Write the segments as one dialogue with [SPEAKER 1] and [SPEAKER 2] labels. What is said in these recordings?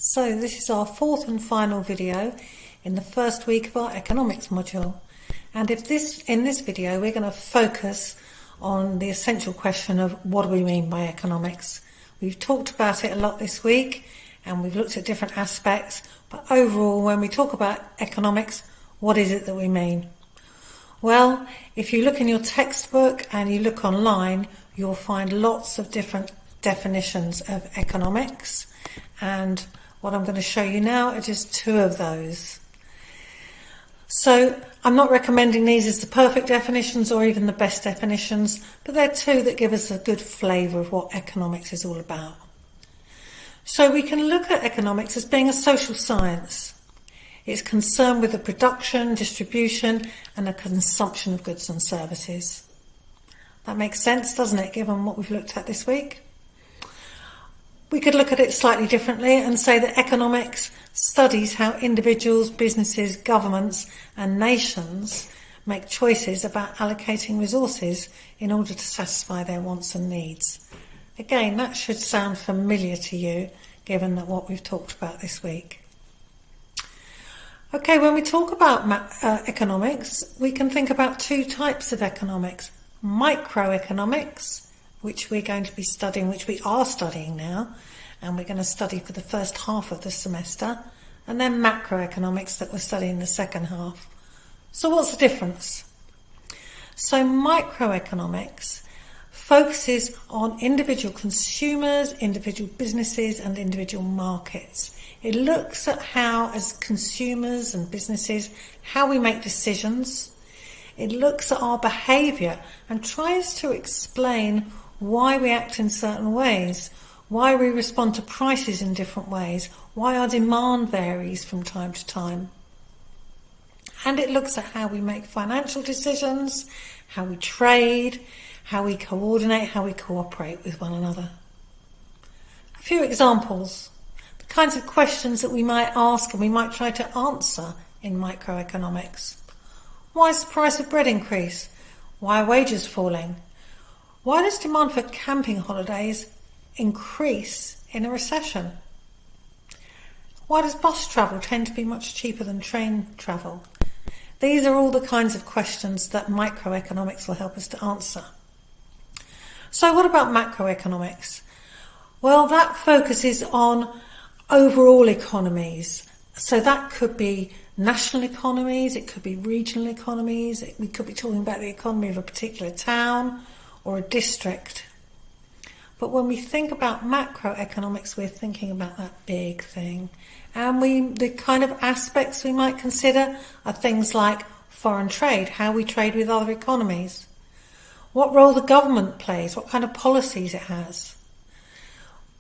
[SPEAKER 1] So this is our fourth and final video in the first week of our economics module. And in this video we're going to focus on the essential question of what do we mean by economics. We've talked about it a lot this week and we've looked at different aspects, but overall when we talk about economics, what is it that we mean? Well, if you look in your textbook and you look online, you'll find lots of different definitions of economics, and what I'm going to show you now are just two of those. So I'm not recommending these as the perfect definitions or even the best definitions, but they're two that give us a good flavour of what economics is all about. So we can look at economics as being a social science. It's concerned with the production, distribution and the consumption of goods and services. That makes sense, doesn't it, given what we've looked at this week? We could look at it slightly differently and say that economics studies how individuals, businesses, governments and nations make choices about allocating resources in order to satisfy their wants and needs. Again, that should sound familiar to you, given that what we've talked about this week. Okay, when we talk about economics, we can think about two types of economics. Microeconomics, which we're going to be studying, which we are studying now, and we're going to study for the first half of the semester, and then macroeconomics that we're studying the second half. So what's the difference? So microeconomics focuses on individual consumers, individual businesses and individual markets. It looks at how, as consumers and businesses, how we make decisions. It looks at our behaviour and tries to explain why we act in certain ways, why we respond to prices in different ways, why our demand varies from time to time. And it looks at how we make financial decisions, how we trade, how we coordinate, how we cooperate with one another. A few examples, the kinds of questions that we might ask and we might try to answer in microeconomics. Why has the price of bread increased? Why are wages falling? Why does demand for camping holidays increase in a recession? Why does bus travel tend to be much cheaper than train travel? These are all the kinds of questions that microeconomics will help us to answer. So what about macroeconomics? Well, that focuses on overall economies. So that could be national economies, it could be regional economies, we could be talking about the economy of a particular town or a district. But when we think about macroeconomics, we're thinking about that big thing. And the kind of aspects we might consider are things like foreign trade, how we trade with other economies, what role the government plays, what kind of policies it has.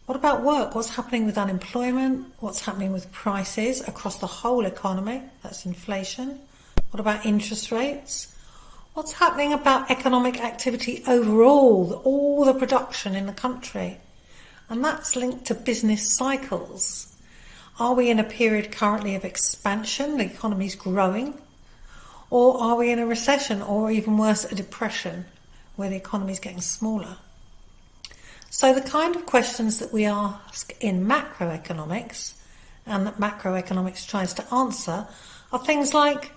[SPEAKER 1] What about work? What's happening with unemployment? What's happening with prices across the whole economy? That's inflation. What about interest rates? What's happening about economic activity overall, all the production in the country? And that's linked to business cycles. Are we in a period currently of expansion, the economy's growing? Or are we in a recession, or even worse, a depression, where the economy's getting smaller? So the kind of questions that we ask in macroeconomics, and that macroeconomics tries to answer, are things like,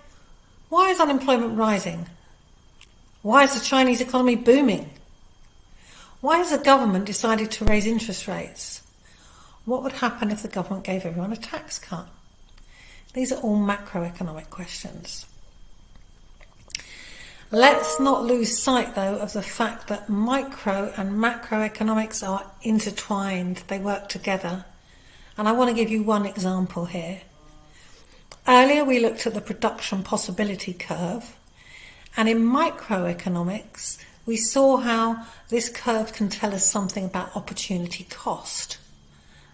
[SPEAKER 1] why is unemployment rising? Why is the Chinese economy booming? Why has the government decided to raise interest rates? What would happen if the government gave everyone a tax cut? These are all macroeconomic questions. Let's not lose sight, though, of the fact that micro and macroeconomics are intertwined. They work together. And I want to give you one example here. Earlier we looked at the production possibility curve. And in microeconomics, we saw how this curve can tell us something about opportunity cost.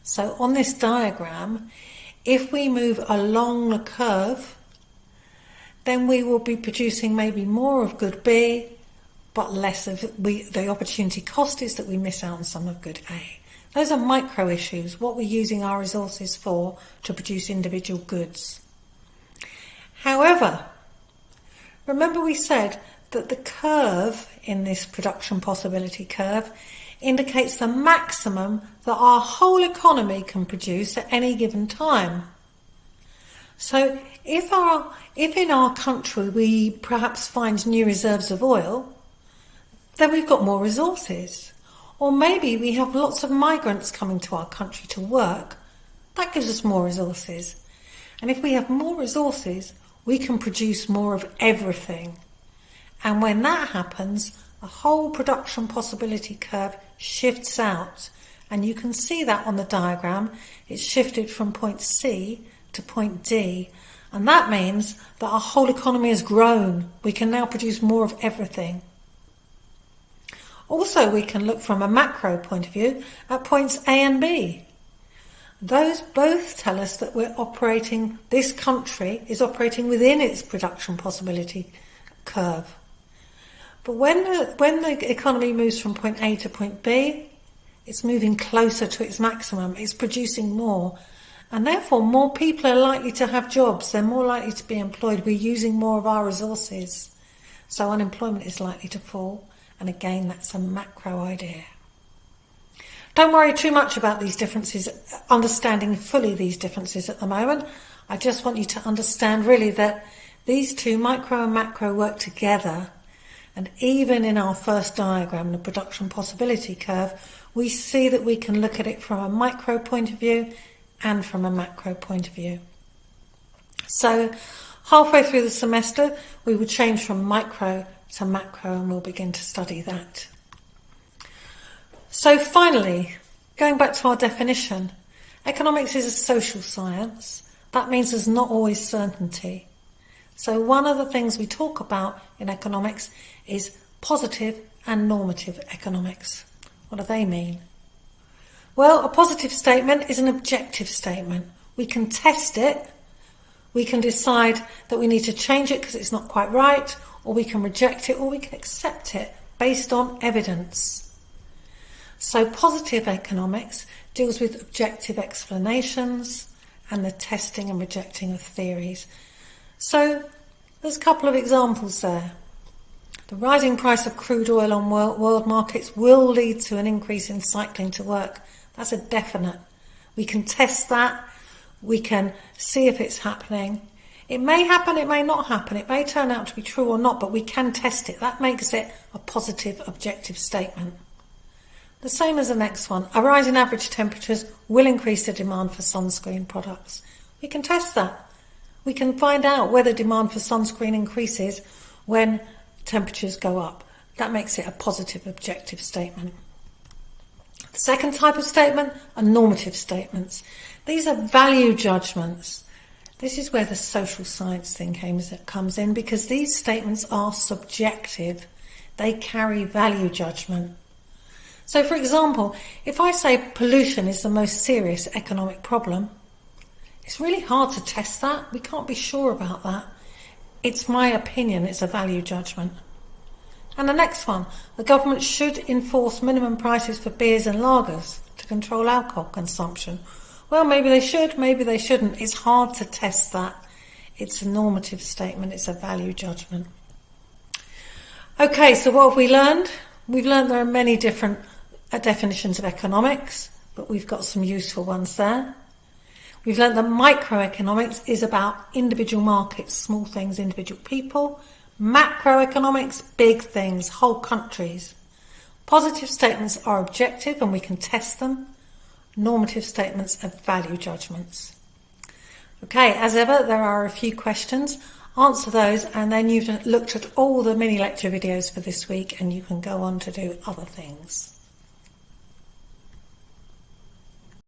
[SPEAKER 1] So on this diagram, if we move along the curve, then we will be producing maybe more of good B, but less of the opportunity cost is that we miss out on some of good A. Those are micro issues, what we're using our resources for to produce individual goods. However, remember we said that the curve in this production possibility curve indicates the maximum that our whole economy can produce at any given time. So if in our country we perhaps find new reserves of oil, then we've got more resources. Or maybe we have lots of migrants coming to our country to work. That gives us more resources. And if we have more resources, we can produce more of everything. And when that happens, the whole production possibility curve shifts out. And you can see that on the diagram. It's shifted from point C to point D. And that means that our whole economy has grown. We can now produce more of everything. Also, we can look from a macro point of view at points A and B. Those both tell us that this country is operating within its production possibility curve. But when the economy moves from point A to point B, it's moving closer to its maximum. It's producing more. And therefore, more people are likely to have jobs. They're more likely to be employed. We're using more of our resources. So unemployment is likely to fall. And again, that's a macro idea. Don't worry too much about these differences, understanding fully these differences at the moment. I just want you to understand really that these two, micro and macro, work together. And even in our first diagram, the production possibility curve, we see that we can look at it from a micro point of view and from a macro point of view. So halfway through the semester, we will change from micro to macro and we'll begin to study that. So finally, going back to our definition, economics is a social science. That means there's not always certainty. So one of the things we talk about in economics is positive and normative economics. What do they mean? Well, a positive statement is an objective statement. We can test it. We can decide that we need to change it because it's not quite right, or we can reject it, or we can accept it based on evidence. So positive economics deals with objective explanations and the testing and rejecting of theories. So there's a couple of examples there. The rising price of crude oil on world markets will lead to an increase in cycling to work. That's a definite. We can test that. We can see if it's happening. It may happen, it may not happen. It may turn out to be true or not, but we can test it. That makes it a positive, objective statement. The same as the next one. A rise in average temperatures will increase the demand for sunscreen products. We can test that. We can find out whether demand for sunscreen increases when temperatures go up. That makes it a positive, objective statement. The second type of statement are normative statements. These are value judgments. This is where the social science thing comes in, because these statements are subjective. They carry value judgment. So, for example, if I say pollution is the most serious economic problem, it's really hard to test that. We can't be sure about that. It's my opinion. It's a value judgment. And the next one, the government should enforce minimum prices for beers and lagers to control alcohol consumption. Well, maybe they should, maybe they shouldn't. It's hard to test that. It's a normative statement. It's a value judgment. Okay, so what have we learned? We've learned there are many different definitions of economics, but we've got some useful ones there. We've learned that microeconomics is about individual markets, small things, individual people. Macroeconomics, big things, whole countries. Positive statements are objective and we can test them. Normative statements are value judgments. Okay, as ever, there are a few questions. Answer those and then you've looked at all the mini lecture videos for this week and you can go on to do other things.